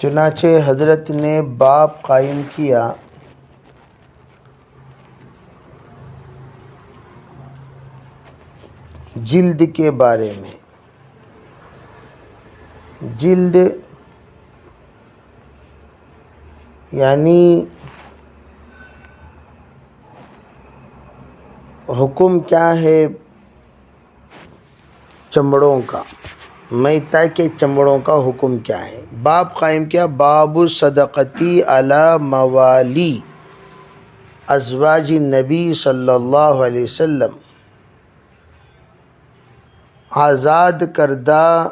چنانچہ حضرت نے باب قائم کیا جلد کے بارے میں۔ جلد یعنی حکم کیا ہے چمڑوں کا، میتہ کے چمڑوں کا حکم کیا ہے۔ باب قائم کیا باب صدقتی علی موالی ازواج النبی صلی اللہ علیہ وسلم، آزاد کردہ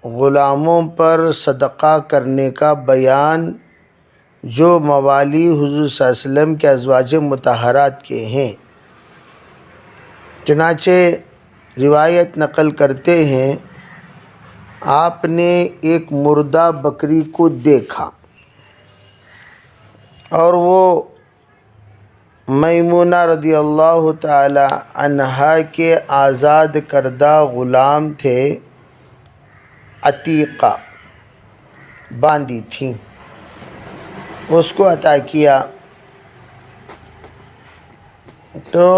غلاموں پر صدقہ کرنے کا بیان جو موالی حضور صلی اللہ علیہ وسلم کے ازواج مطہرات کے ہیں۔ چنانچہ روایت نقل کرتے ہیں آپ نے ایک مردہ بکری کو دیکھا اور وہ میمونہ رضی اللہ تعالی عنہا کے آزاد کردہ غلام تھے، عتیقہ باندھی تھیں، اس کو عطا کیا تو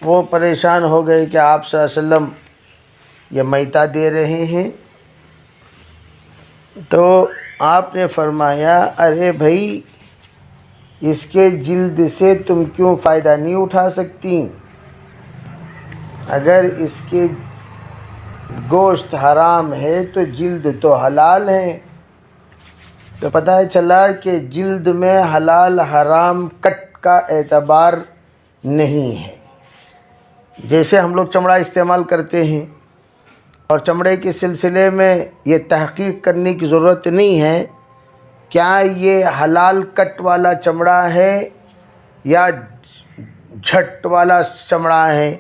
وہ پریشان ہو گئے کہ آپ صلی اللہ علیہ وسلم یہ میتہ دے رہے ہیں۔ تو آپ نے فرمایا ارے بھائی اس کے جلد سے تم کیوں فائدہ نہیں اٹھا سکتی؟ اگر اس کے گوشت حرام ہے تو جلد تو حلال ہے۔ تو پتہ چلا کہ جلد میں حلال حرام کٹ کا اعتبار نہیں ہے۔ جیسے ہم لوگ چمڑا استعمال کرتے ہیں اور چمڑے کے سلسلے میں یہ تحقیق کرنے کی ضرورت نہیں ہے کیا یہ حلال کٹ والا چمڑا ہے یا جھٹ والا چمڑا ہے۔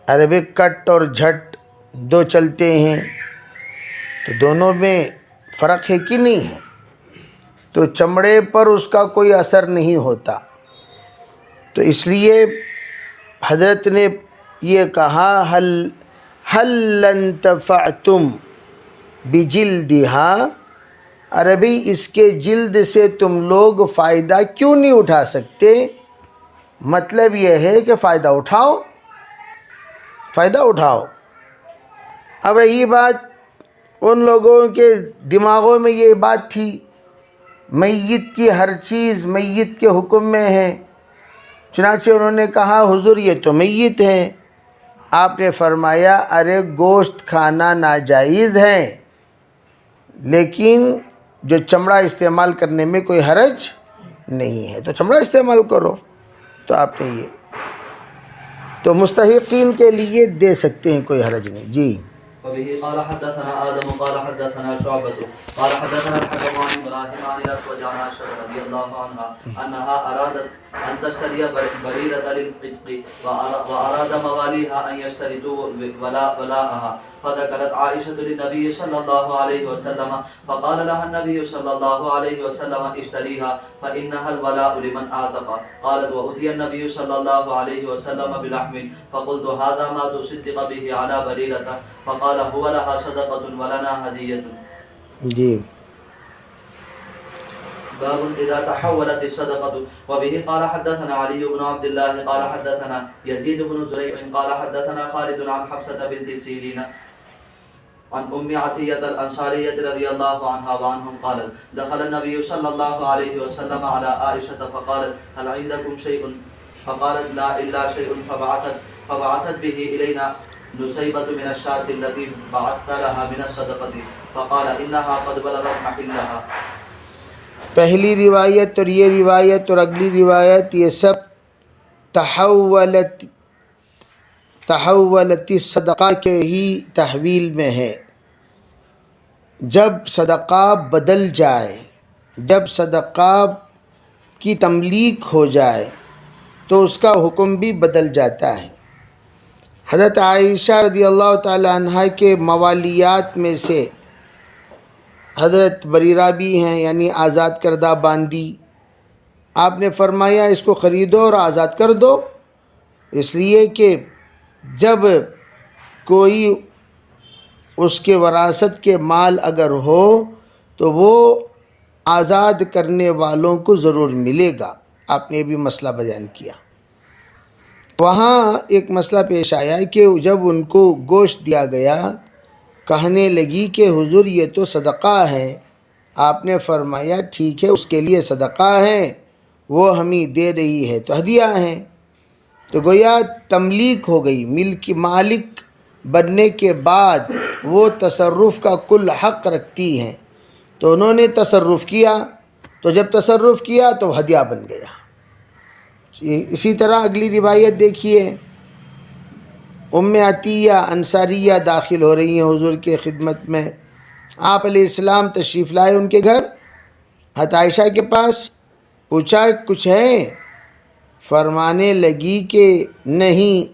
عربک کٹ اور جھٹ دو چلتے ہیں تو دونوں میں فرق ہے کہ نہیں ہے، تو چمڑے پر اس کا کوئی اثر نہیں ہوتا۔ تو اس لیے حضرت نے یہ کہا هل انتفعتم بجلدها، عربی اس کے جلد سے تم لوگ فائدہ کیوں نہیں اٹھا سکتے؟ مطلب یہ ہے کہ فائدہ اٹھاؤ، فائدہ اٹھاؤ۔ اب رہی بات ان لوگوں کے دماغوں میں یہ بات تھی میت کی ہر چیز میت کے حکم میں ہے، چنانچہ انہوں نے کہا حضور یہ تو میت ہے۔ آپ نے فرمایا ارے گوشت کھانا ناجائز ہے لیکن جو چمڑا استعمال کرنے میں کوئی حرج نہیں ہے، تو چمڑا استعمال کرو۔ تو آپ نے یہ تو مستحقین کے لیے دے سکتے ہیں، کوئی حرج نہیں۔ جی وبه قال حدثنا آدم قال حدثنا شعبة قال حدثنا الحكم عن إبراهيم عن الأسود عن عائشة رضي الله عنها أنها أرادت أن تشتري بريرة للعتق وأراد مواليها أن يشترطوا ولاءها، فذكرت عائشة للنبي صلى الله عليه وسلم فقال لها النبي صلى الله عليه وسلم اشتريها فإنها الولاء لمن أعتق. قالت وأتي النبي صلى الله عليه وسلم بلحم فقلت هذا ما تصدق به على بريرة، فقال هو لها صدقة ولنا هدية. جی باب إذا تحولت الصدقة. وبه قال حدثنا علي بن عبد الله قال حدثنا يزيد بن زريع قال حدثنا خالد عن حفصة بنت سيرين عن أم عطية الأنصارية رضي الله عنها وعنهم قالت دخل النبي صلى الله عليه وسلم على عائشة فقالت هل عندكم شيء؟ فقالت لا إلا شيء، فبعثت به إلينا نسيبة من الشاة التي بعثت لها من الصدقة، فقال إنها قد بلغت محلها. پہلی روایت اور یہ روایت اور اگلی روایت یہ سب تحولت صدقہ کے ہی تحویل میں ہے۔ جب صدقہ بدل جائے، جب صدقہ کی تملیک ہو جائے تو اس کا حکم بھی بدل جاتا ہے۔ حضرت عائشہ رضی اللہ تعالی عنہ کے موالیات میں سے حضرت بریرہ بھی ہیں، یعنی آزاد کردہ باندی۔ آپ نے فرمایا اس کو خریدو اور آزاد کر دو، اس لیے کہ جب کوئی اس کے وراثت کے مال اگر ہو تو وہ آزاد کرنے والوں کو ضرور ملے گا. آپ نے بھی مسئلہ بیان کیا. وہاں ایک مسئلہ پیش آیا کہ جب ان کو گوشت دیا گیا کہنے لگی کہ حضور یہ تو صدقہ ہے. آپ نے فرمایا ٹھیک ہے اس کے لیے صدقہ ہے، وہ ہمیں دے رہی ہے تو ہدیہ ہے. تو گویا تملیک ہو گئی، مالک بننے کے بعد وہ تصرف کا کل حق رکھتی ہیں. تو انہوں نے تصرف کیا، تو جب تصرف کیا تو ہدیہ بن گیا. اسی طرح اگلی روایت دیکھیے، ام عطیہ انصاریہ داخل ہو رہی ہیں حضور کے خدمت میں. آپ علیہ السلام تشریف لائے ان کے گھر، حضرت عائشہ کے پاس. پوچھا کچھ ہے؟ فرمانے لگی کہ نہیں،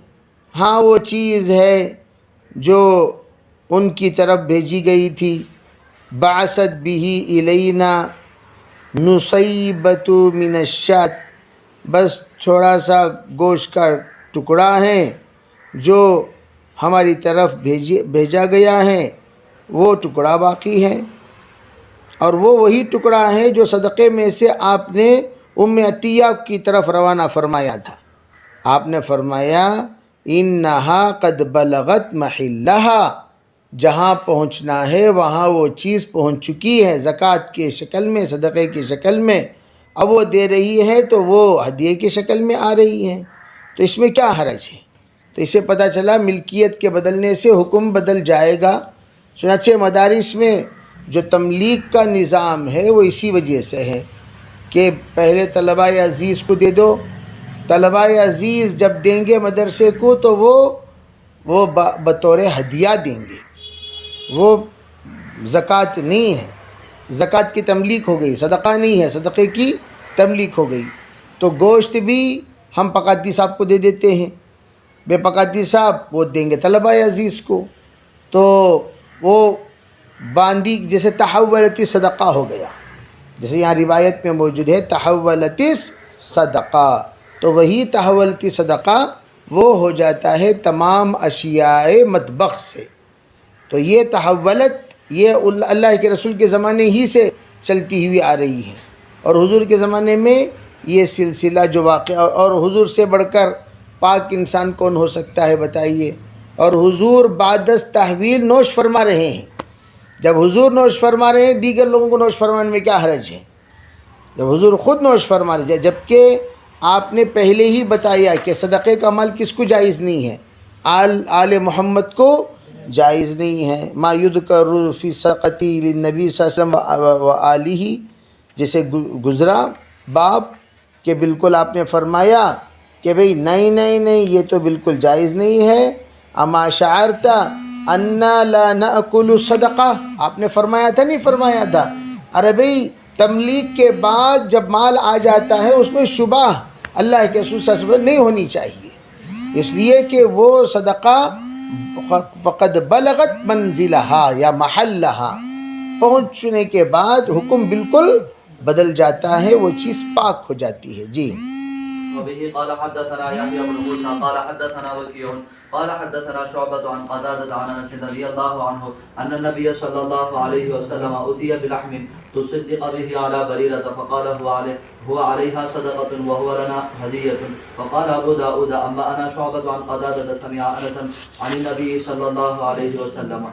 ہاں وہ چیز ہے جو ان کی طرف بھیجی گئی تھی. بعثت به الینا نصیبۃ من الشاۃ، بس تھوڑا سا گوشت کا ٹکڑا ہے جو ہماری طرف بھیجا گیا ہے، وہ ٹکڑا باقی ہے. اور وہ وہی ٹکڑا ہے جو صدقے میں سے آپ نے ام عطیہ کی طرف روانہ فرمایا تھا. آپ نے فرمایا انہا قد بلغت محلہا، جہاں پہنچنا ہے وہاں وہ چیز پہنچ چکی ہے، زکوٰۃ کے شکل میں، صدقے کی شکل میں. اب وہ دے رہی ہے تو وہ ہدیے کی شکل میں آ رہی ہے، تو اس میں کیا حرج ہے؟ تو اس سے پتہ چلا ملکیت کے بدلنے سے حکم بدل جائے گا. چنانچہ مدارس میں جو تملیک کا نظام ہے وہ اسی وجہ سے ہے کہ پہلے طلبہ عزیز کو دے دو. طلبہ عزیز جب دیں گے مدرسے کو تو وہ بطور ہدیہ دیں گے، وہ زکوٰۃ نہیں ہے. زکوٰۃ کی تملیک ہو گئی، صدقہ نہیں ہے، صدقے کی تملیک ہو گئی. تو گوشت بھی ہم پکاتی صاحب کو دے دیتے ہیں، بے پکاتی صاحب وہ دیں گے طلبہ عزیز کو، تو وہ باندھی جیسے تحولت صدقہ ہو گیا. جیسے یہاں روایت میں موجود ہے تحولت صدقہ، تو وہی تحولت صدقہ وہ ہو جاتا ہے تمام اشیاء مطبخ سے. تو یہ تحولت یہ اللہ کے رسول کے زمانے ہی سے چلتی ہوئی آ رہی ہے، اور حضور کے زمانے میں یہ سلسلہ جو واقع، اور حضور سے بڑھ کر پاک انسان کون ہو سکتا ہے بتائیے. اور حضور بعد از تحویل نوش فرما رہے ہیں. جب حضور نوش فرما رہے ہیں دیگر لوگوں کو نوش فرمانے میں کیا حرج ہے؟ جب حضور خود نوش فرما رہے ہیں، جبکہ آپ نے پہلے ہی بتایا کہ صدقے کا مال کس کو جائز نہیں ہے؟ آل محمد کو جائز نہیں ہے. ما یذکر فی صدقتی للنبی صلی اللہ علیہ وسلم و آلہ، جسے گزرا باب کہ بالکل آپ نے فرمایا کہ بھئی نہیں یہ تو بالکل جائز نہیں ہے. اما شعرت انا لا ناکل صدقہ، آپ نے فرمایا تھا نہیں فرمایا تھا؟ ارے بھئی تملیک کے بعد جب مال آ جاتا ہے اس میں شبہ اللہ کے رسول صلی اللہ علیہ وسلم نہیں ہونی چاہیے، اس لیے کہ وہ صدقہ فقد بلغت منزلہا یا محلہا، پہنچنے کے بعد حکم بالکل بدل جاتا ہے، وہ چیز پاک ہو جاتی ہے. جی. وبه قال حدثنا يحيى بن موسى قال حدثنا وكيع قال حدثنا شعبة عن قتادة عن انس رضي الله عنه ان النبي صلى الله عليه وسلم اتي بلحم تصدق به على بريرة فقال هو عليها صدقة وهو لنا هدية. فقال ابو داود انبأنا شعبة عن قتادة سمع انسا عن النبي صلى الله عليه وسلم.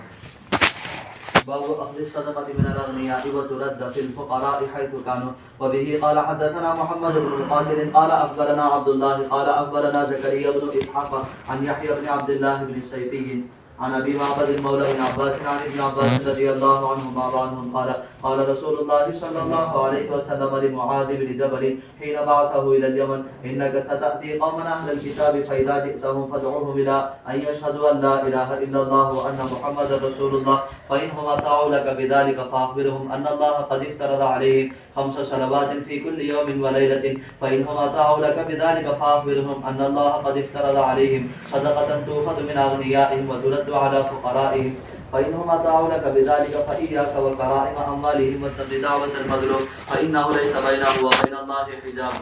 باب اخذ الصدقة من الاغنياء وترد في الفقراء حيث كانوا. وبه قال حدثنا محمد بن مقاتل قال اخبرنا عبد الله قال اخبرنا زكريا بن اسحاق عن يحيى بن عبد الله بن سيفي عن ابي معبد مولى بن عباس عن ابن عباس رضي الله عنهما وعنهم قال قال رسول الله صلى الله عليه وسلم لمعاذ بن جبل حين بعثه الى اليمن انك ستاتي قوما اهل الكتاب فاذا جئتهم فادعوهم الى ان يشهدوا ان لا اله الا الله وان محمدا رسول الله فانهم اطاعوا لك بذلك فاخبرهم ان الله قد افترض عليهم 5 صلوات في كل يوم وليله فانهم اطاعوا لك بذلك فاخبرهم ان الله قد افترض عليهم صدقه تؤخذ من اغنيائهم وترد على فقرائهم فإنهم أطاعوا لك بذلك فإياك وكرائم أموالهم واتق دعوة المظلوم فإنه ليس بينه وبين الله حجاب.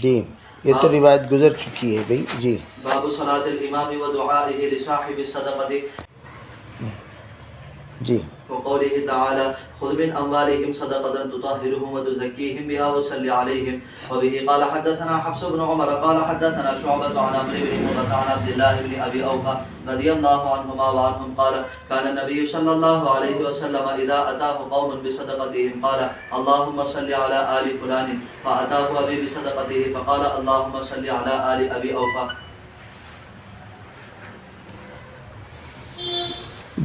جی یہ تو روایت گزر چکی ہے بھائی. جی. باب صلاة الإمام ودعائه لصاحب الصدقة. جی وقوله تعالى خذ من أموالهم صدقة تطهرهم وتزكيهم بها وصل عليهم. وبه قال حدثنا حفص بن عمر قال حدثنا شعبة عن عمرو بن مرة عن عبد الله بن أبي أوفى رضي الله عنهما وعنهم قال كان النبي صلى الله عليه وسلم إذا أتاه قوم بصدقتهم قال اللهم صل على آل فلان فأتاه أبي بصدقته فقال اللهم صل على آل أبي أوفى.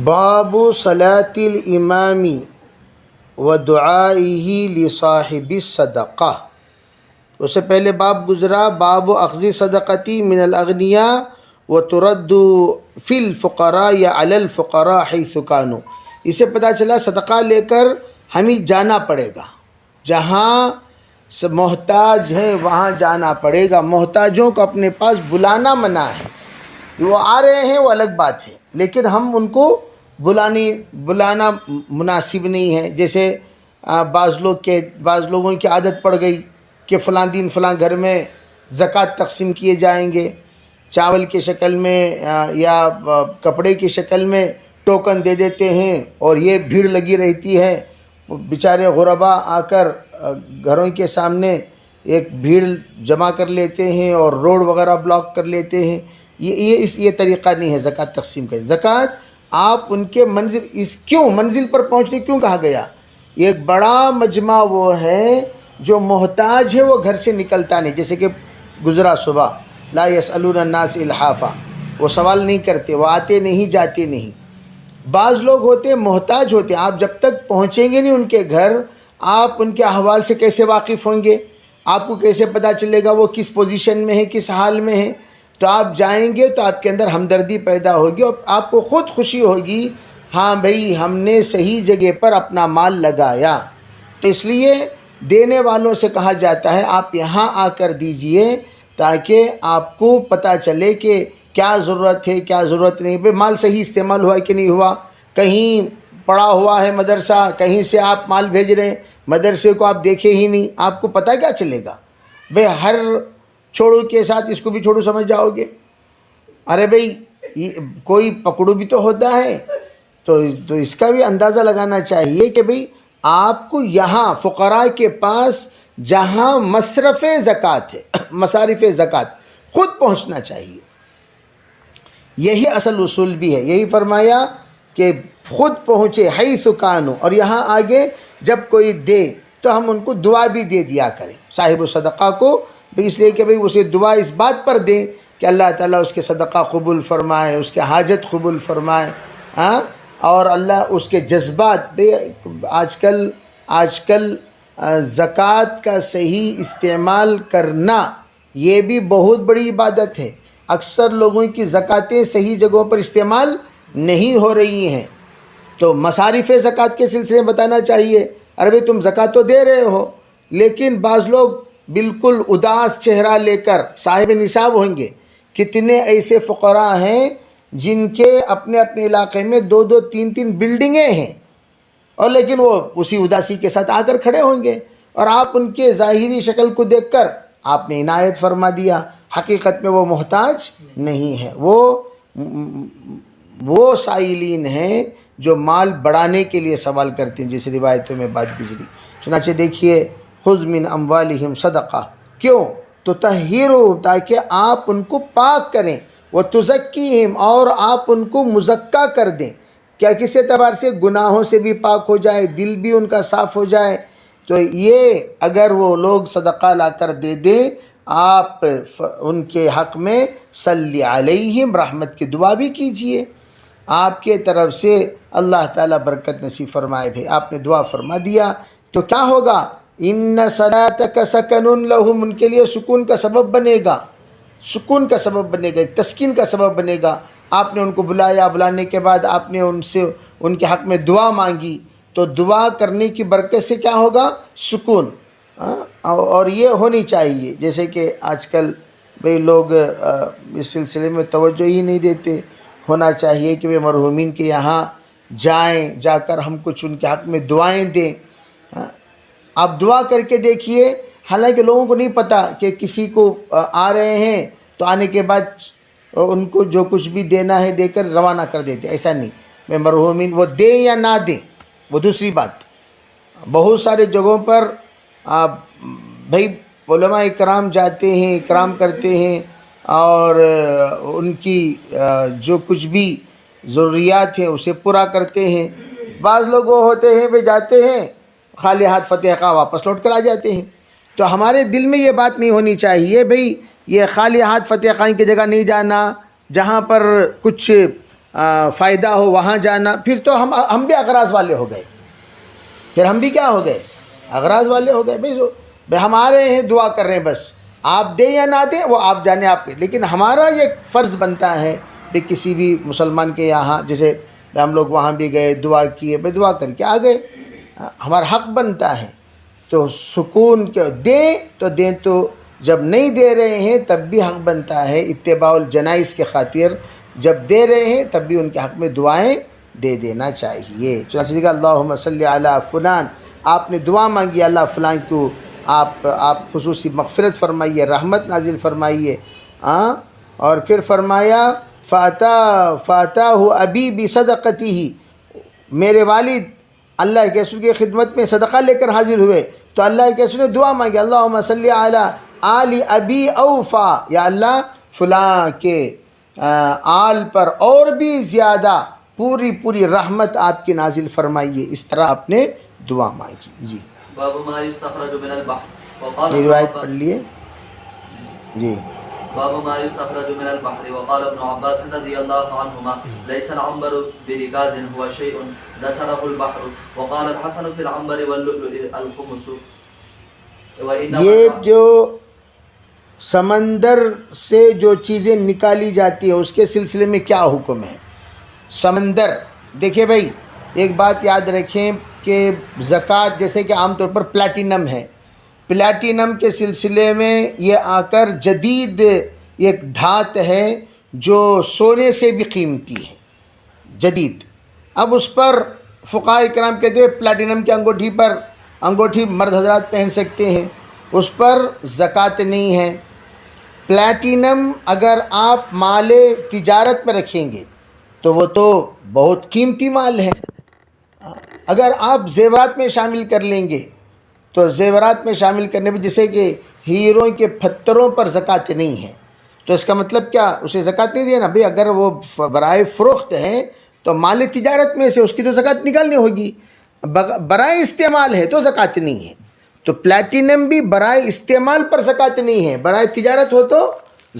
باب صلاة الامام و دعائه لصاحب الصدقہ. اس سے پہلے باب گزرا باب اخذ صدقتی من الاغنیاء و ترد فی الفقراء یا علی الفقراء حیث کانوا. اسے پتہ چلا صدقہ لے کر ہمیں جانا پڑے گا، جہاں محتاج ہے وہاں جانا پڑے گا. محتاجوں کو اپنے پاس بلانا منع ہے. وہ آ رہے ہیں وہ الگ بات ہے، لیکن ہم ان کو بلانا مناسب نہیں ہے. جیسے بعض لوگوں کی عادت پڑ گئی کہ فلاں دن فلاں گھر میں زکوٰۃ تقسیم کیے جائیں گے، چاول کی شکل میں یا کپڑے کی شکل میں ٹوکن دے دیتے ہیں، اور یہ بھیڑ لگی رہتی ہے. بیچارے غربا آ کر گھروں کے سامنے ایک بھیڑ جمع کر لیتے ہیں اور روڈ وغیرہ بلاک کر لیتے ہیں. یہ طریقہ نہیں ہے زکوٰۃ تقسیم کا. زکوٰۃ آپ ان کے منزل پر پہنچنے کیوں کہا گیا؟ ایک بڑا مجمع وہ ہے جو محتاج ہے، وہ گھر سے نکلتا نہیں. جیسے کہ گزرا صبح لا یسألون الناس الحافا، وہ سوال نہیں کرتے، وہ آتے نہیں جاتے نہیں. بعض لوگ ہوتے محتاج ہوتے، آپ جب تک پہنچیں گے نہیں ان کے گھر، آپ ان کے احوال سے کیسے واقف ہوں گے؟ آپ کو کیسے پتہ چلے گا وہ کس پوزیشن میں ہے، کس حال میں ہے؟ تو آپ جائیں گے تو آپ کے اندر ہمدردی پیدا ہوگی اور آپ کو خود خوشی ہوگی، ہاں بھئی ہم نے صحیح جگہ پر اپنا مال لگایا. تو اس لیے دینے والوں سے کہا جاتا ہے آپ یہاں آ کر دیجئے، تاکہ آپ کو پتہ چلے کہ کیا ضرورت ہے کیا ضرورت نہیں. بھئی مال صحیح استعمال ہوا کہ نہیں ہوا؟ کہیں پڑا ہوا ہے مدرسہ، کہیں سے آپ مال بھیج رہے ہیں، مدرسے کو آپ دیکھے ہی نہیں، آپ کو پتہ کیا چلے گا؟ بھئی ہر چھوڑو کے ساتھ اس کو بھی چھوڑو سمجھ جاؤ گے. ارے بھئی کوئی پکڑو بھی تو ہوتا ہے. تو اس کا بھی اندازہ لگانا چاہیے کہ بھئی آپ کو یہاں فقراء کے پاس جہاں مصرف زکوٰۃ ہے، مصارف زکوٰۃ، خود پہنچنا چاہیے. یہی اصل اصول بھی ہے. یہی فرمایا کہ خود پہنچے حیث کانوا، اور یہاں آگے جب کوئی دے تو ہم ان کو دعا بھی دے دیا کریں صاحب صدقہ کو، اس لیے کہ بھئی اسے دعا اس بات پر دیں کہ اللہ تعالیٰ اس کے صدقہ قبول فرمائے، اس کے حاجت قبول فرمائے. اور اللہ اس کے جذبات، آج کل زکوٰۃ کا صحیح استعمال کرنا یہ بھی بہت بڑی عبادت ہے. اکثر لوگوں کی زکوٰۃیں صحیح جگہوں پر استعمال نہیں ہو رہی ہیں. تو مصارف زکوٰۃ کے سلسلے میں بتانا چاہیے. ارے بھئی تم زکوٰۃ تو دے رہے ہو، لیکن بعض لوگ بالکل اداس چہرہ لے کر صاحب نصاب ہوں گے. کتنے ایسے فقراء ہیں جن کے اپنے اپنے علاقے میں 2-2 3-3 بلڈنگیں ہیں، اور لیکن وہ اسی اداسی کے ساتھ آ کر کھڑے ہوں گے، اور آپ ان کے ظاہری شکل کو دیکھ کر آپ نے عنایت فرما دیا. حقیقت میں وہ محتاج نہیں ہے، وہ سائلین ہیں جو مال بڑھانے کے لیے سوال کرتے ہیں، جس روایتوں میں بات گزری. چنانچہ دیکھیے خذ من اموالہم صدقہ، کیوں؟ تطہروا، تاکہ آپ ان کو پاک کریں، وتزکیہم، اور آپ ان کو مزکا کر دیں. کیا کس اعتبار سے؟ گناہوں سے بھی پاک ہو جائے، دل بھی ان کا صاف ہو جائے. تو یہ اگر وہ لوگ صدقہ لا کر دے دیں، آپ ان کے حق میں صلی علیہم، رحمت کی دعا بھی کیجئے. آپ کے طرف سے اللہ تعالیٰ برکت نصیب فرمائے. بھی آپ نے دعا فرما دیا تو کیا ہوگا؟ ان صلاتک سکن لہم، ان کے لیے سکون کا سبب بنے گا، سکون کا سبب بنے گا، ایک تسکین کا سبب بنے گا. آپ نے ان کو بلایا، بلانے کے بعد آپ نے ان سے ان کے حق میں دعا مانگی، تو دعا کرنے کی برکت سے کیا ہوگا؟ سکون. اور یہ ہونی چاہیے. جیسے کہ آج کل بھئی لوگ اس سلسلے میں توجہ ہی نہیں دیتے. ہونا چاہیے کہ وہ مرحومین کے یہاں جائیں، جا کر ہم کچھ ان کے حق میں دعائیں دیں. آپ دعا کر کے دیکھیے. حالانکہ لوگوں کو نہیں پتہ کہ کسی کو آ رہے ہیں تو آنے کے بعد ان کو جو کچھ بھی دینا ہے دے کر روانہ کر دیتے. ایسا نہیں. میں مرحومین وہ دیں یا نہ دیں وہ دوسری بات. بہت سارے جگہوں پر بھائی علماء اکرام جاتے ہیں، اکرام کرتے ہیں اور ان کی جو کچھ بھی ضروریات ہیں اسے پورا کرتے ہیں. بعض لوگ وہ ہوتے ہیں وہ جاتے ہیں خالی ہاتھ فتح خواہ واپس لوٹ کر آ جاتے ہیں. تو ہمارے دل میں یہ بات نہیں ہونی چاہیے بھئی یہ خالی ہاتھ فتح خواہ کی جگہ نہیں جانا، جہاں پر کچھ فائدہ ہو وہاں جانا. پھر تو ہم بھی اغراض والے ہو گئے، پھر ہم بھی کیا ہو گئے؟ اغراض والے ہو گئے. بھئی ہم آ رہے ہیں دعا کر رہے ہیں، بس آپ دیں یا نہ دیں وہ آپ جانے آپ کے. لیکن ہمارا یہ فرض بنتا ہے کہ کسی بھی مسلمان کے یہاں جیسے ہم لوگ وہاں بھی گئے دعا کیے، بھئی دعا کر کے آ گئے، ہمارا حق بنتا ہے. تو سکون کے دیں تو دیں، تو جب نہیں دے رہے ہیں تب بھی حق بنتا ہے اتباع الجنائز کے خاطر، جب دے رہے ہیں تب بھی ان کے حق میں دعائیں دے دینا چاہیے. چنانچہ دیکھا اللہم صلی علی فلان، آپ نے دعا مانگی اللہ فلان کو آپ خصوصی مغفرت فرمائیے، رحمت نازل فرمائیے. اور پھر فرمایا فَأَتَاهُ أَبِي بِصَدَقَتِهِ، میرے والد اللہ کے رسول کی خدمت میں صدقہ لے کر حاضر ہوئے تو اللہ کے رسول نے دعا مانگی اللہم صلی علی آل ابی اوفا، یا اللہ فلاں کے آل پر اور بھی زیادہ پوری رحمت آپ کی نازل فرمائیے. اس طرح آپ نے دعا مانگی. جی باب ما يستخرج من البحر یہ روایت پڑھ لیے. جی باب ما يستخرج من البحر وقال ابن عباس رضي الله عنهما ليس العنبر بركاز هو شيء دسره البحر وقال الحسن في العنبر واللؤلؤ الخمس. یہ جو سمندر سے جو چیزیں نکالی جاتی ہیں اس کے سلسلے میں کیا حکم ہے؟ سمندر دیکھیں بھائی ایک بات یاد رکھیں کہ زکوٰۃ جیسے کہ عام طور پر پلاٹینم ہے، پلاٹینم کے سلسلے میں یہ آ کر جدید ایک دھات ہے جو سونے سے بھی قیمتی ہے، جدید. اب اس پر فقہاء کرام کہتے ہیں پلاٹینم کی انگوٹھی مرد حضرات پہن سکتے ہیں، اس پر زکوٰۃ نہیں ہے. پلاٹینم اگر آپ مال تجارت میں رکھیں گے تو وہ تو بہت قیمتی مال ہے. اگر آپ زیورات میں شامل کر لیں گے تو زیورات میں شامل کرنے میں جیسے کہ ہیروں کے پتھروں پر زکوٰۃ نہیں ہے تو اس کا مطلب کیا اسے زکوٰۃ نہیں دینا؟ بھئی اگر وہ برائے فروخت ہیں تو مال تجارت میں سے اس کی تو زکوٰۃ نکالنی ہوگی، برائے استعمال ہے تو زکوٰۃ نہیں ہے. تو پلاٹینم بھی برائے استعمال پر زکوٰۃ نہیں ہے، برائے تجارت ہو تو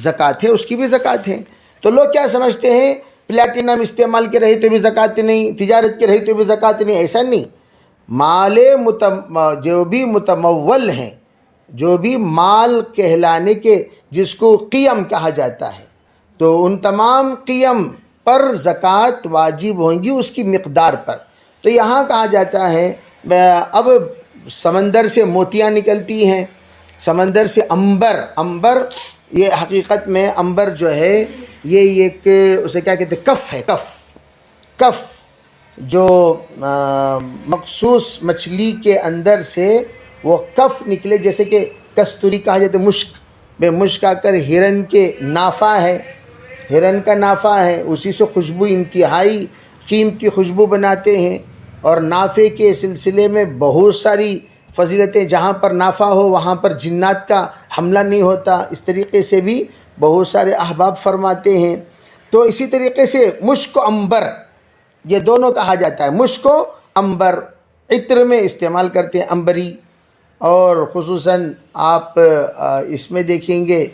زکوٰۃ ہے، اس کی بھی زکوٰۃ ہے. تو لوگ کیا سمجھتے ہیں پلاٹینم استعمال کے رہی تو بھی زکوٰۃ نہیں، تجارت کے رہی تو بھی زکوٰۃ نہیں. ایسا نہیں. مال جو بھی متمول ہیں، جو بھی مال کہلانے کے جس کو قیم کہا جاتا ہے، تو ان تمام قیم پر زکوٰۃ واجب ہوں گی اس کی مقدار پر. تو یہاں کہا جاتا ہے اب سمندر سے موتیاں نکلتی ہیں، سمندر سے عنبر یہ حقیقت میں عنبر جو ہے یہ ایک اسے کیا کہتے ہیں کف ہے، کف جو مخصوص مچھلی کے اندر سے وہ کف نکلے، جیسے کہ کستوری کہا جاتا ہے، مشک آ کر ہرن کے نافہ ہے، ہرن کا نافہ ہے، اسی سے خوشبو انتہائی قیمتی خوشبو بناتے ہیں. اور نافے کے سلسلے میں بہت ساری فضیلتیں، جہاں پر نافہ ہو وہاں پر جنات کا حملہ نہیں ہوتا، اس طریقے سے بھی بہت سارے احباب فرماتے ہیں. تو اسی طریقے سے مشک و عنبر یہ دونوں کہا جاتا ہے. مشک و عنبر عطر میں استعمال کرتے ہیں عنبری، اور خصوصاً آپ اس میں دیکھیں گے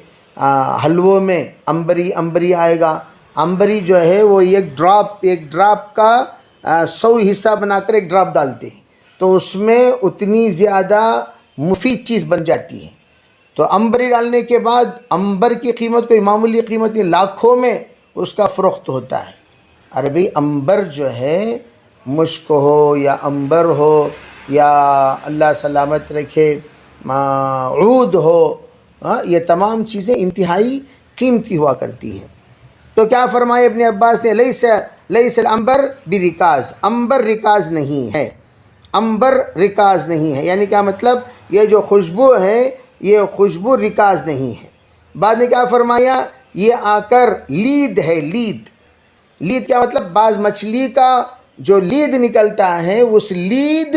حلووں میں عنبری آئے گا. عنبری جو ہے وہ ایک ڈراپ کا 100 حصہ بنا کر ایک ڈراپ ڈالتے ہیں تو اس میں اتنی زیادہ مفید چیز بن جاتی ہے. تو عنبری ڈالنے کے بعد عنبر کی قیمت کوئی معمولی قیمت نہیں، لاکھوں میں اس کا فروخت ہوتا ہے. ارے بھئی عنبر جو ہے مشک ہو یا عنبر ہو یا اللہ سلامت رکھے عود ہو، یہ تمام چیزیں انتہائی قیمتی ہوا کرتی ہیں. تو کیا فرمایا ابن عباس نے لیس العنبر برکاز، عنبر رکاز نہیں ہے، عنبر رکاز نہیں ہے. یعنی کیا مطلب؟ یہ جو خوشبو ہے یہ خوشبو رکاز نہیں ہے. بعد نے کیا فرمایا؟ یہ آ کر لید ہے. لید کیا مطلب؟ بعض مچھلی کا جو لید نکلتا ہے اس لید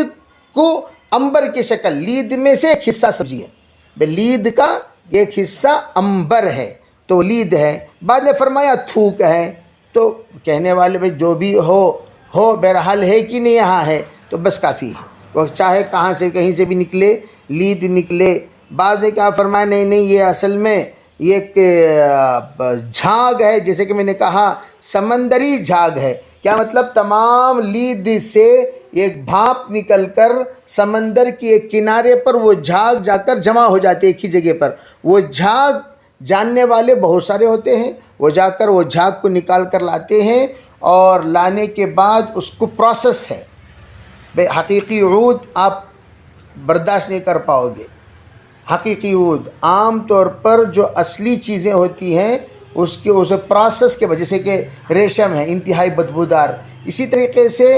کو عنبر کی شکل، لید میں سے ایک حصہ سبزی ہے، لید کا ایک حصہ عنبر ہے تو لید ہے۔ بعد نے فرمایا تھوک ہے، تو کہنے والے بھائی جو بھی ہو بہرحال ہے کہ نہیں یہاں ہے تو بس کافی ہے، وہ چاہے کہاں سے کہیں سے بھی نکلے، لید نکلے۔ بعد نے کیا فرمایا نہیں یہ اصل میں یہ ایک جھاگ ہے، جیسے کہ میں نے کہا سمندری جھاگ ہے۔ کیا مطلب؟ تمام لید سے ایک بھاپ نکل کر سمندر کے ایک کنارے پر وہ جھاگ جا کر جمع ہو جاتے ایک ہی جگہ پر۔ وہ جھاگ جاننے والے بہت سارے ہوتے ہیں، وہ جا کر وہ جھاگ کو نکال کر لاتے ہیں، اور لانے کے بعد اس کو پروسیس ہے۔ حقیقی عود آپ برداشت نہیں کر پاؤ گے۔ حقیقی عود عام طور پر جو اصلی چیزیں ہوتی ہیں اسے پروسیس کے وجہ سے، کہ ریشم ہے انتہائی بدبودار، اسی طریقے سے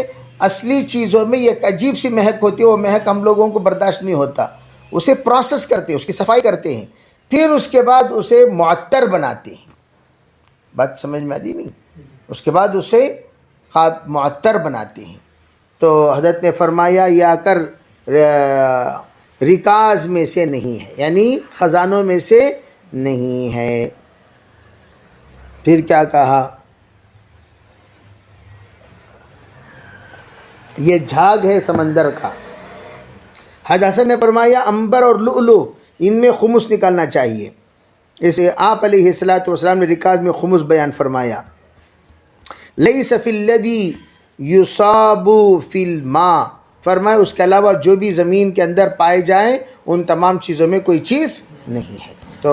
اصلی چیزوں میں ایک عجیب سی مہک ہوتی ہے، وہ مہک ہم لوگوں کو برداشت نہیں ہوتا، اسے پروسیس کرتے ہیں، اس کی صفائی کرتے ہیں، پھر اس کے بعد اسے معطر بناتے ہیں۔ بات سمجھ میں آتی نہیں؟ اس کے بعد اسے معطر بناتے ہیں۔ تو حضرت نے فرمایا یہ آ کر ریکاز میں سے نہیں ہے، یعنی خزانوں میں سے نہیں ہے۔ پھر کیا کہا؟ یہ جھاگ ہے سمندر کا۔ حضرت حسن نے فرمایا عنبر اور لؤلؤ ان میں خمس نکالنا چاہیے، اسے آپ علیہ الصلوۃ والسلام نے ریکاز میں خمس بیان فرمایا۔ لیس فی الذی یصاب فی الماء، فرمایا اس کے علاوہ جو بھی زمین کے اندر پائے جائیں ان تمام چیزوں میں کوئی چیز نہیں ہے۔ تو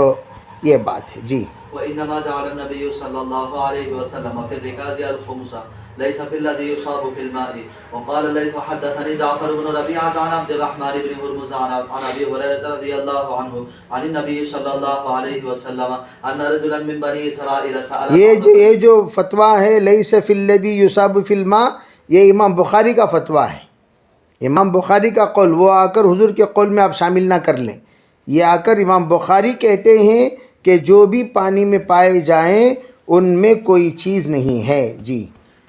یہ بات ہے جی۔ وإنما جعل النبي صلى الله عليه وسلم في الركاز الخمس ليس في الذي يصاب في الماء. وقال الليث حدثني جعفر بن ربيعة عن عبد الرحمن بن هرمز عن أبي هريرة رضي الله عنه عن النبي صلى الله عليه وسلم أن رجلا من بني إسرائيل سأل، یہ جو فتویٰ ہے لیس فی الذی یصاب فی الماء، یہ امام بخاری کا فتویٰ ہے، امام بخاری کا قول۔ وہ آ کر حضور کے قول میں آپ شامل نہ کر لیں، یہ آ کر امام بخاری کہتے ہیں کہ جو بھی پانی میں پائے جائیں ان میں کوئی چیز نہیں ہے جی۔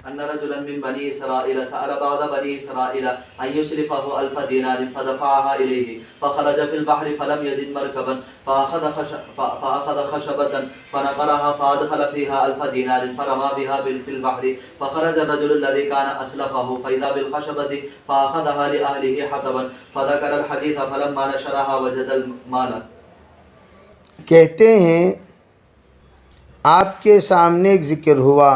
أن رجلا من بني إسرائيل سأل بعض بني إسرائيل أن يسلفه 1000 دينار فدفعها إليه، فخرج في البحر فلم يجد مركبا فأخذ خشبة فنقرها فأدخل فيها 1000 دينار فرمى بها في البحر، فخرج الرجل الذي كان أسلفه فإذا بالخشبة فأخذها لأهله حطبا، فذكر الحديث فلما نشرها وجد المال۔ کہتے ہیں آپ کے سامنے ایک ذکر ہوا،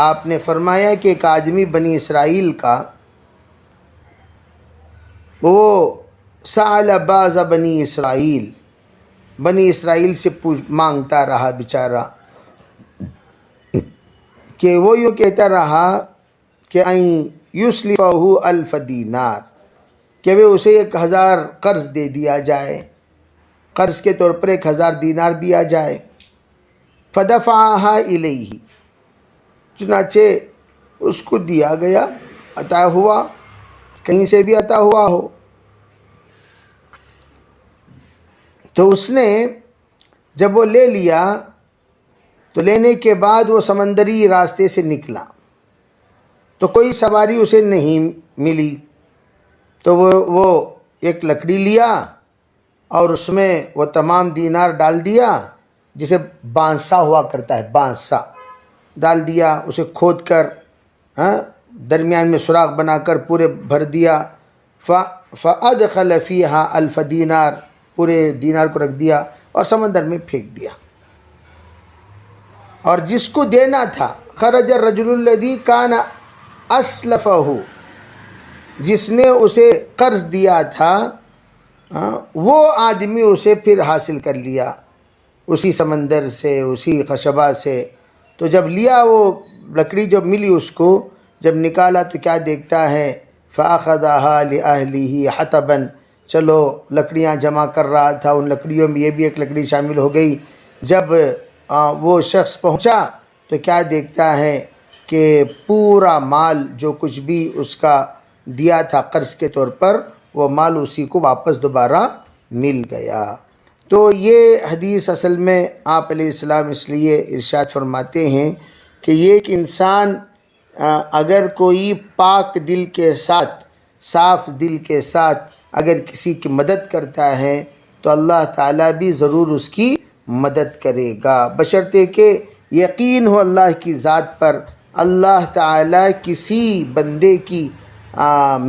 آپ نے فرمایا کہ ایک آدمی بنی اسرائیل کا، وہ سأل بعض بنی اسرائیل سے مانگتا رہا بیچارہ، کہ وہ یوں کہتا رہا کہ ان یسلفہ 1000 دینار، کہ وہ اسے 1000 قرض دے دیا جائے، قرض کے طور پر 1000 دینار دیا جائے۔ فدفعها الیہ، چنانچہ اس کو دیا گیا، عطا ہوا، کہیں سے بھی عطا ہوا ہو۔ تو اس نے جب وہ لے لیا تو لینے کے بعد وہ سمندری راستے سے نکلا تو کوئی سواری اسے نہیں ملی، تو وہ ایک لکڑی لیا اور اس میں وہ تمام دینار ڈال دیا، جسے بانسا ہوا کرتا ہے، بانسا ڈال دیا، اسے کھود کر درمیان میں سوراخ بنا کر پورے بھر دیا۔ فَأَدْخَلَ فِيهَا 1000 دینار، پورے دینار کو رکھ دیا اور سمندر میں پھینک دیا۔ اور جس کو دینا تھا، خرج الرجل الذی کان اسلفہ، جس نے اسے قرض دیا تھا وہ آدمی اسے پھر حاصل کر لیا اسی سمندر سے، اسی خشبہ سے۔ تو جب لیا وہ لکڑی جب ملی اس کو، جب نکالا تو کیا دیکھتا ہے، فَأَخَذَهَا لِأَهْلِهِ حَطَبًا، چلو لکڑیاں جمع کر رہا تھا، ان لکڑیوں میں یہ بھی ایک لکڑی شامل ہو گئی۔ جب وہ شخص پہنچا تو کیا دیکھتا ہے کہ پورا مال جو کچھ بھی اس کا دیا تھا قرض کے طور پر، وہ مال اسی کو واپس دوبارہ مل گیا۔ تو یہ حدیث اصل میں آپ علیہ السلام اس لیے ارشاد فرماتے ہیں کہ یہ ایک انسان اگر کوئی پاک دل کے ساتھ، صاف دل کے ساتھ اگر کسی کی مدد کرتا ہے تو اللہ تعالیٰ بھی ضرور اس کی مدد کرے گا، بشرطے کہ یقین ہو اللہ کی ذات پر۔ اللہ تعالیٰ کسی بندے کی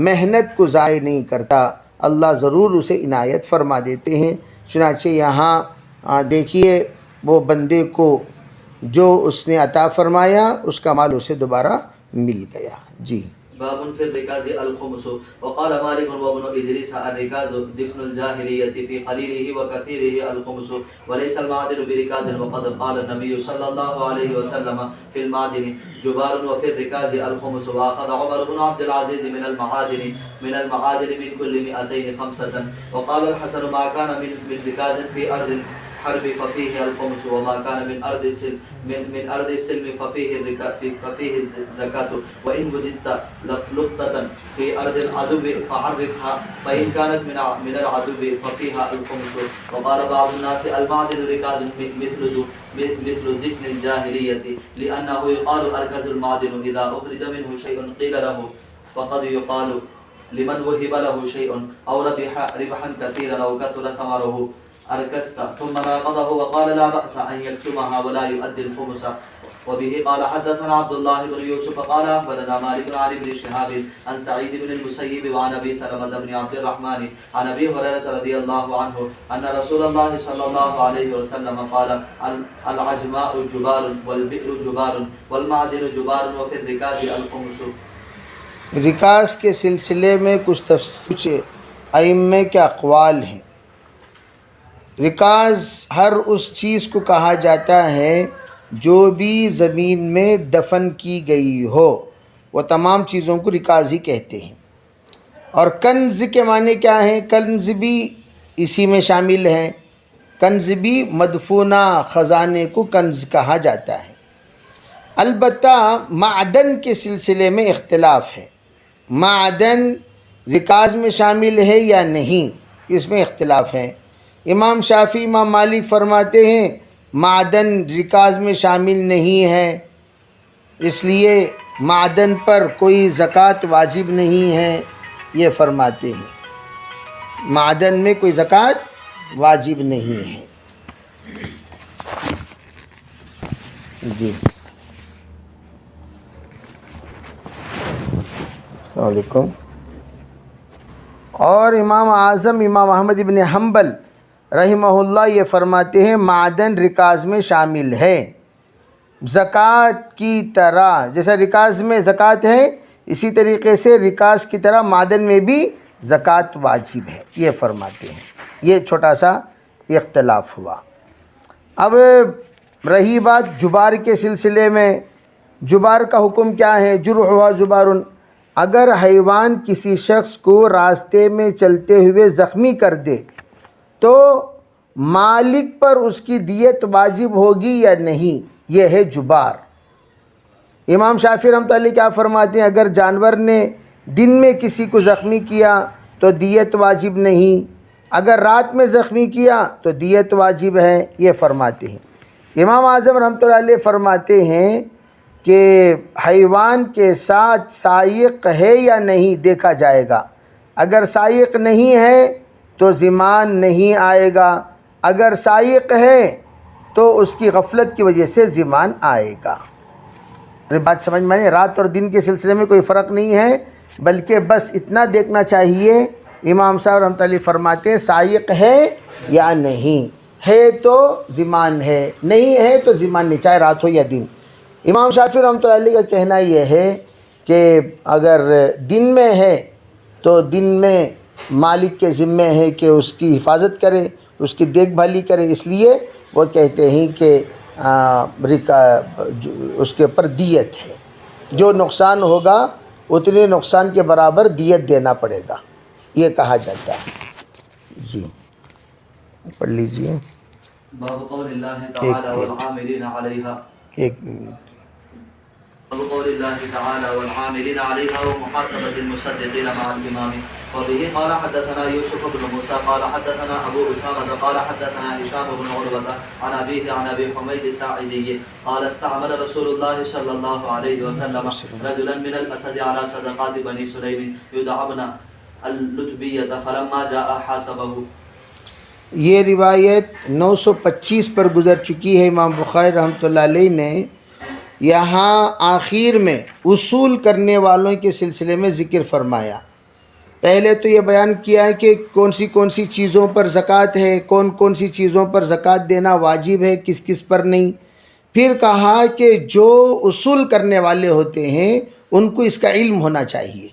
محنت کو ضائع نہیں کرتا، اللہ ضرور اسے عنایت فرما دیتے ہیں۔ چنانچہ یہاں دیکھیے وہ بندے کو جو اس نے عطا فرمایا اس کا مال اسے دوبارہ مل گیا۔ جی باب في الركاز الخمس. وقال مالك وابن إدريس الركاز دفن الجاهلية في قليله وكثيره الخمس وليس المعدن بركاز. وقد قال النبي صلى الله عليه وسلم في المعدن جبار وفي الركاز الخمس. وأخذ عمر بن عبد العزيز من المعادن من كل 200 5. وقال الحسن ما كان من ركاز في أرض الحرب ففيه الخمس وما كان من أرض السلم ففيه الزكاة. وإن وجدت لقطة في أرض العدو فعرفها فإن كانت من العدو ففيها الخمس. وقال بعض الناس المعدن ركاز مثل دفن الجاهلية لأنه يقال أركز المعدن إذا أخرج منه شيء قيل له فقد يقال لمن وهب له شيء أو ربحا كثيرا أو كثر ثمره أركست ثم ناقضه وقال لا بأس أن يكتمها ولا يؤدي الخمس. وبه قال حدثنا عبد الله بن يوسف قال أخبرنا مالك عن ابن شهاب عن سعيد بن المسيب وعن أبي سلمة بن عبد الرحمن عن أبي هريرة رضي الله عنه أن رسول الله صلى الله عليه وسلم قال العجماء جبار والبئر جبار والمعدن جبار وفي الركاز الخمس. رکاز کے سلسلے میں کچھ ائمہ کے اقوال ہیں۔ رکاز ہر اس چیز کو کہا جاتا ہے جو بھی زمین میں دفن کی گئی ہو، وہ تمام چیزوں کو رکاز ہی کہتے ہیں۔ اور کنز کے معنی کیا ہیں؟ کنز بھی اسی میں شامل ہیں، کنز بھی مدفونہ خزانے کو کنز کہا جاتا ہے۔ البتہ معدن کے سلسلے میں اختلاف ہے، معدن رکاز میں شامل ہے یا نہیں، اس میں اختلاف ہے۔ امام شافعی امام مالک فرماتے ہیں معدن رکاز میں شامل نہیں ہے، اس لیے معدن پر کوئی زکوٰۃ واجب نہیں ہے، یہ فرماتے ہیں معدن میں کوئی زکوٰۃ واجب نہیں ہے۔ جی السلام علیکم۔ اور امام اعظم امام احمد بن حنبل رحمہ اللہ یہ فرماتے ہیں معدن رکاز میں شامل ہے، زکوٰۃ کی طرح جیسا رکاز میں زکوٰۃ ہے اسی طریقے سے رکاز کی طرح معدن میں بھی زکوٰۃ واجب ہے، یہ فرماتے ہیں۔ یہ چھوٹا سا اختلاف ہوا۔ اب رہی بات جبار کے سلسلے میں، جبار کا حکم کیا ہے؟ جرح ہوا جبارن، اگر حیوان کسی شخص کو راستے میں چلتے ہوئے زخمی کر دے تو مالک پر اس کی دیت واجب ہوگی یا نہیں، یہ ہے جبار۔ امام شافعی رحمۃ اللہ کیا فرماتے ہیں؟ اگر جانور نے دن میں کسی کو زخمی کیا تو دیت واجب نہیں، اگر رات میں زخمی کیا تو دیت واجب ہے، یہ فرماتے ہیں۔ امام اعظم رحمۃ اللہ علیہ فرماتے ہیں کہ حیوان کے ساتھ سائق ہے یا نہیں دیکھا جائے گا، اگر سائق نہیں ہے تو ضمان نہیں آئے گا، اگر سائق ہے تو اس کی غفلت کی وجہ سے ضمان آئے گا۔ بات سمجھ میں آئی؟ رات اور دن کے سلسلے میں کوئی فرق نہیں ہے، بلکہ بس اتنا دیکھنا چاہیے۔ امام صاحب رحمۃ اللہ فرماتے ہیں سائق ہے یا نہیں، ہے تو ضمان ہے، نہیں ہے تو ضمان نہیں، چاہے رات ہو یا دن۔ امام شافعی رحمۃ اللہ علیہ کا کہنا یہ ہے کہ اگر دن میں ہے تو دن میں مالک کے ذمے ہے کہ اس کی حفاظت کرے، اس کی دیکھ بھالی کرے، اس لیے وہ کہتے ہیں کہ اس کے اوپر دیت ہے، جو نقصان ہوگا اتنے نقصان کے برابر دیت دینا پڑے گا، یہ کہا جاتا ہے۔ جی پڑھ لیجئے۔ باب قول اللہ تعالی والعاملین علیہا، ایک منٹ۔ باب قول اللہ تعالی والعاملین علیہا ومحاسبة المصدقین مع الامام وبه قال حدثنا يوسف بن موسى قال حدثنا أبو أسامة قال حدثنا هشام بن عروة عن أبيه عن أبي حميد الساعدي قال استعمل رسول الله صلى الله عليه وسلم رجلا من الأسد على صدقات بني سليم يدعى ابن اللتبية فلما جاء حاسبه. یہ روایت 925 پر گزر چکی ہے. امام بخاری رحمۃ اللہ علیہ نے یہاں آخر میں اصول کرنے والوں کے سلسلے میں ذکر فرمایا. پہلے تو یہ بیان کیا ہے کہ کون سی چیزوں پر زکوٰۃ ہے، کون سی چیزوں پر زکوٰۃ دینا واجب ہے، کس کس پر نہیں. پھر کہا کہ جو اصول کرنے والے ہوتے ہیں ان کو اس کا علم ہونا چاہیے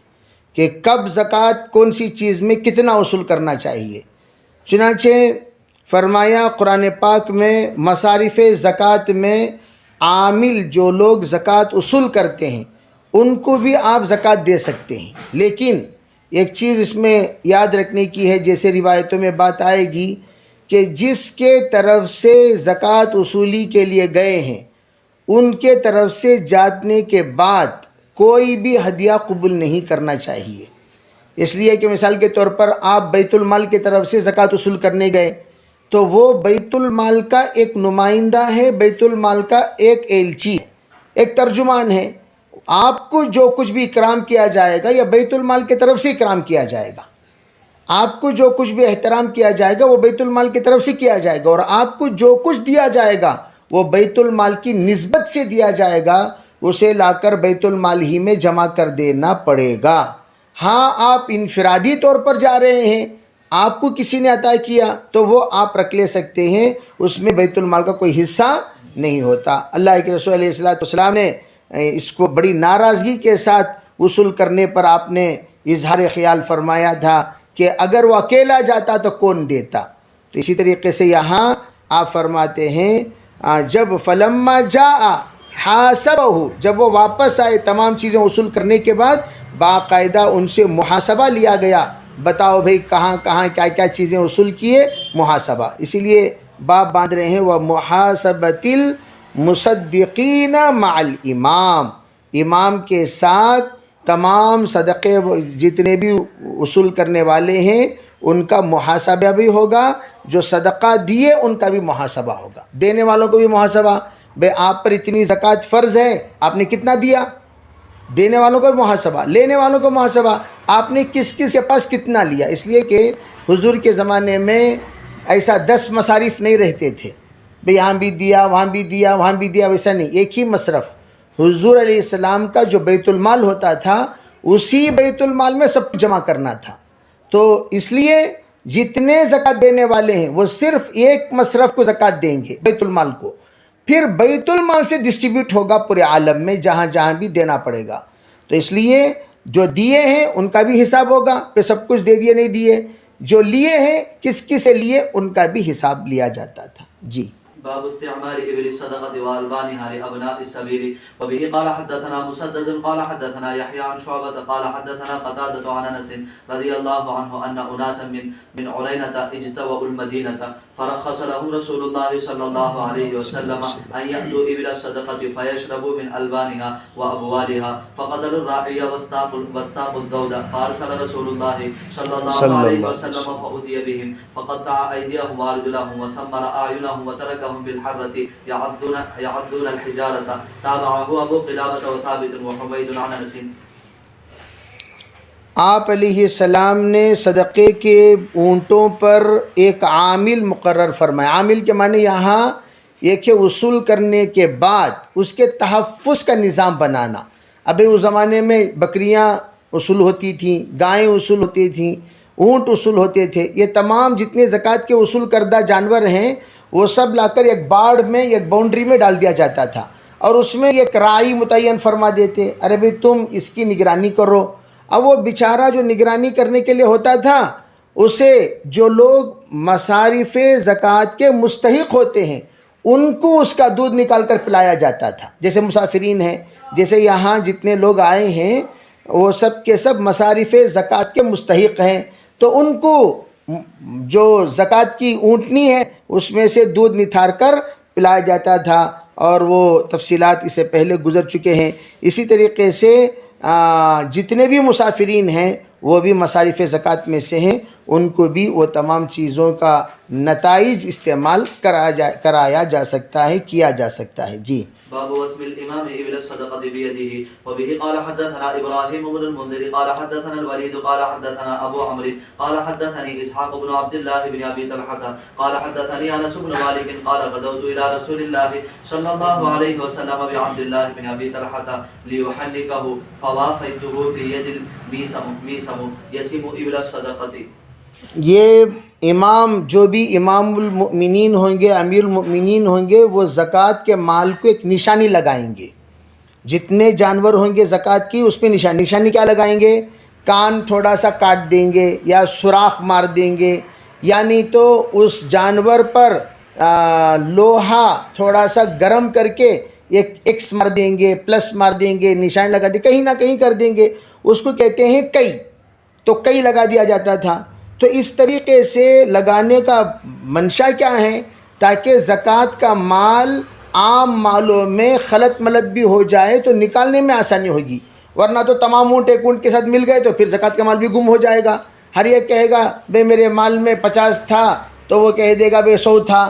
کہ کب زکوٰۃ کون سی چیز میں کتنا اصول کرنا چاہیے. چنانچہ فرمایا قرآن پاک میں مصارف زکوٰۃ میں عامل جو لوگ زکوٰۃ اصول کرتے ہیں ان کو بھی آپ زکوٰۃ دے سکتے ہیں. لیکن ایک چیز اس میں یاد رکھنے کی ہے، جیسے روایتوں میں بات آئے گی کہ جس کے طرف سے زکوٰۃ وصولی کے لیے گئے ہیں ان کے طرف سے جانے کے بعد کوئی بھی ہدیہ قبول نہیں کرنا چاہیے. اس لیے کہ مثال کے طور پر آپ بیت المال کی طرف سے زکوٰۃ وصول کرنے گئے تو وہ بیت المال کا ایک نمائندہ ہے، بیت المال کا ایک ایلچی ہے، ایک ترجمان ہے. آپ کو جو کچھ بھی اکرام کیا جائے گا یا بیت المال کی طرف سے اکرام کیا جائے گا، آپ کو جو کچھ بھی احترام کیا جائے گا وہ بیت المال کی طرف سے کیا جائے گا، اور آپ کو جو کچھ دیا جائے گا وہ بیت المال کی نسبت سے دیا جائے گا، اسے لا کر بیت المال ہی میں جمع کر دینا پڑے گا. ہاں آپ انفرادی طور پر جا رہے ہیں، آپ کو کسی نے عطا کیا تو وہ آپ رکھ لے سکتے ہیں، اس میں بیت المال کا کوئی حصہ نہیں ہوتا. اللہ کے رسول علیہ السلام نے اس کو بڑی ناراضگی کے ساتھ وصول کرنے پر آپ نے اظہار خیال فرمایا تھا کہ اگر وہ اکیلا جاتا تو کون دیتا. تو اسی طریقے سے یہاں آپ فرماتے ہیں جب فلما جاء حاسبہ، جب وہ واپس آئے تمام چیزیں وصول کرنے کے بعد باقاعدہ ان سے محاسبہ لیا گیا. بتاؤ بھئی کہاں کہاں کیا کیا چیزیں وصول کیے، محاسبہ. اسی لیے باب باندھ رہے ہیں وہ محاسبۃ المصدقین مع الامام، امام کے ساتھ تمام صدقے جتنے بھی وصول کرنے والے ہیں ان کا محاسبہ بھی ہوگا، جو صدقہ دیے ان کا بھی محاسبہ ہوگا، دینے والوں کو بھی محاسبہ. بھئی آپ پر اتنی زکوٰۃ فرض ہے، آپ نے کتنا دیا، دینے والوں کو محاسبہ، لینے والوں کو محاسبہ، آپ نے کس کس کے پاس کتنا لیا. اس لیے کہ حضور کے زمانے میں ایسا 10 مصارف نہیں رہتے تھے، بھئی یہاں بھی دیا وہاں بھی دیا وہاں بھی دیا، ویسا نہیں، ایک ہی مصرف. حضور علیہ السلام کا جو بیت المال ہوتا تھا اسی بیت المال میں سب جمع کرنا تھا. تو اس لیے جتنے زکوٰۃ دینے والے ہیں وہ صرف ایک مصرف کو زکوٰۃ دیں گے، بیت المال کو، پھر بیت المال سے ڈسٹریبیوٹ ہوگا پورے عالم میں جہاں جہاں بھی دینا پڑے گا. تو اس لیے جو دیے ہیں ان کا بھی حساب ہوگا، پھر سب کچھ دے دیے نہیں دیے، جو لیے ہیں کس کس سے لیے ان کا بھی حساب لیا جاتا تھا. جی. باب استعمال ابل الصدقه والبانها لابناء السبيل. وبه قال حدثنا مسدد قال حدثنا يحيى عن شعبة قال حدثنا قتادة عن انس رضي الله عنه ان اناسا من عرينة اجتووا المدينة فرخص لهم رسول الله صلى الله عليه وسلم ان يأتوا ابل الصدقة فيشربوا من البانها وابوالها فقتلوا الراعي واستاقوا الذود فارسل رسول الله صلى الله عليه وسلم فأتي بهم فقطع ايديهم وارجلهم وسمر اعينهم وتركهم بالحرة يعضون الحجارة. تابعه ابو قلابة وثابت وحميد عن انس. آپ علیہ السلام نے صدقے کے اونٹوں پر ایک عامل مقرر فرمایا. عامل کے معنی یہاں یہ کہ وصول کرنے کے بعد اس کے تحفظ کا نظام بنانا. ابھی اس زمانے میں بکریاں وصول ہوتی تھیں، گائیں وصول ہوتی تھیں، اونٹ وصول ہوتے تھے. یہ تمام جتنے زکوٰۃ کے وصول کردہ جانور ہیں وہ سب لا کر ایک باڑ میں ایک باؤنڈری میں ڈال دیا جاتا تھا، اور اس میں ایک راعی متعین فرما دیتے، ارے بھئی تم اس کی نگرانی کرو. اب وہ بیچارہ جو نگرانی کرنے کے لیے ہوتا تھا اسے جو لوگ مصارف زکوٰۃ کے مستحق ہوتے ہیں ان کو اس کا دودھ نکال کر پلایا جاتا تھا. جیسے مسافرین ہیں، جیسے یہاں جتنے لوگ آئے ہیں وہ سب کے سب مصارف زکوٰۃ کے مستحق ہیں، تو ان کو جو زکوٰۃ کی اونٹنی ہے اس میں سے دودھ نتھار کر پلایا جاتا تھا، اور وہ تفصیلات اس سے پہلے گزر چکے ہیں. اسی طریقے سے جتنے بھی مسافرین ہیں وہ بھی مصارف زکوٰۃ میں سے ہیں، ان کو بھی وہ تمام چیزوں کا نتائج استعمال کرایا جا سکتا ہے، کیا جا سکتا ہے. جی. باب وسم الإمام إبل الصدقة بيده. وبه قال حدثنا إبراهيم بن المنذر قال حدثنا الوليد قال حدثنا أبو عمرو قال حدثني إسحاق بن عبد الله بن أبي طلحة قال حدثني أنس بن مالك قال غدوت إلى رسول الله صلى الله عليه وسلم بعبد الله بن أبي طلحة ليحنكه فوافيته في يد الميسم يسم إبل الصدقة. یہ امام جو بھی امام المؤمنین ہوں گے، امیر المؤمنین ہوں گے، وہ زکوٰۃ کے مال کو ایک نشانی لگائیں گے. جتنے جانور ہوں گے زکوٰۃ کی اس پہ نشانی کیا لگائیں گے؟ کان تھوڑا سا کاٹ دیں گے یا سوراخ مار دیں گے، یعنی تو اس جانور پر لوہا تھوڑا سا گرم کر کے ایک ایکس مار دیں گے، پلس مار دیں گے، نشانی لگا دیں، کہیں نہ کہیں کر دیں گے. اس کو کہتے ہیں کئی. تو کئی لگا دیا جاتا تھا. تو اس طریقے سے لگانے کا منشا کیا ہے؟ تاکہ زکوٰۃ کا مال عام مالوں میں خلط ملط بھی ہو جائے تو نکالنے میں آسانی ہوگی، ورنہ تو تمام اونٹ ایک اونٹ کے ساتھ مل گئے تو پھر زکوٰۃ کا مال بھی گم ہو جائے گا. ہر ایک کہے گا بھئی میرے مال میں 50 تھا، تو وہ کہہ دے گا بھئی 100 تھا،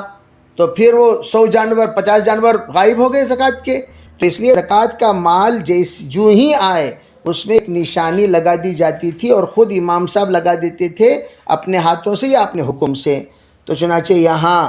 تو پھر وہ 100 جانور 50 جانور غائب ہو گئے زکوٰۃ کے. تو اس لیے زکوٰۃ کا مال جو ہی آئے اس میں ایک نشانی لگا دی جاتی تھی، اور خود امام صاحب لگا دیتے تھے اپنے ہاتھوں سے یا اپنے حکم سے. تو چنانچہ یہاں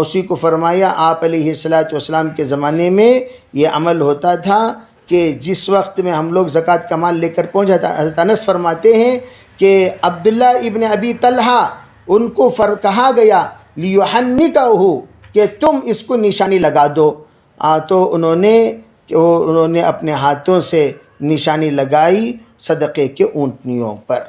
اسی کو فرمایا آپ علیہ السلام کے زمانے میں یہ عمل ہوتا تھا کہ جس وقت میں ہم لوگ زکوٰۃ کا مال لے کر پہنچ جاتا. حضرت انس فرماتے ہیں کہ عبداللہ ابن ابی طلحہ ان کو کہا گیا لیحنکہ کہ تم اس کو نشانی لگا دو. تو انہوں نے اپنے ہاتھوں سے نشانی لگائی صدقے کے اونٹنیوں پر.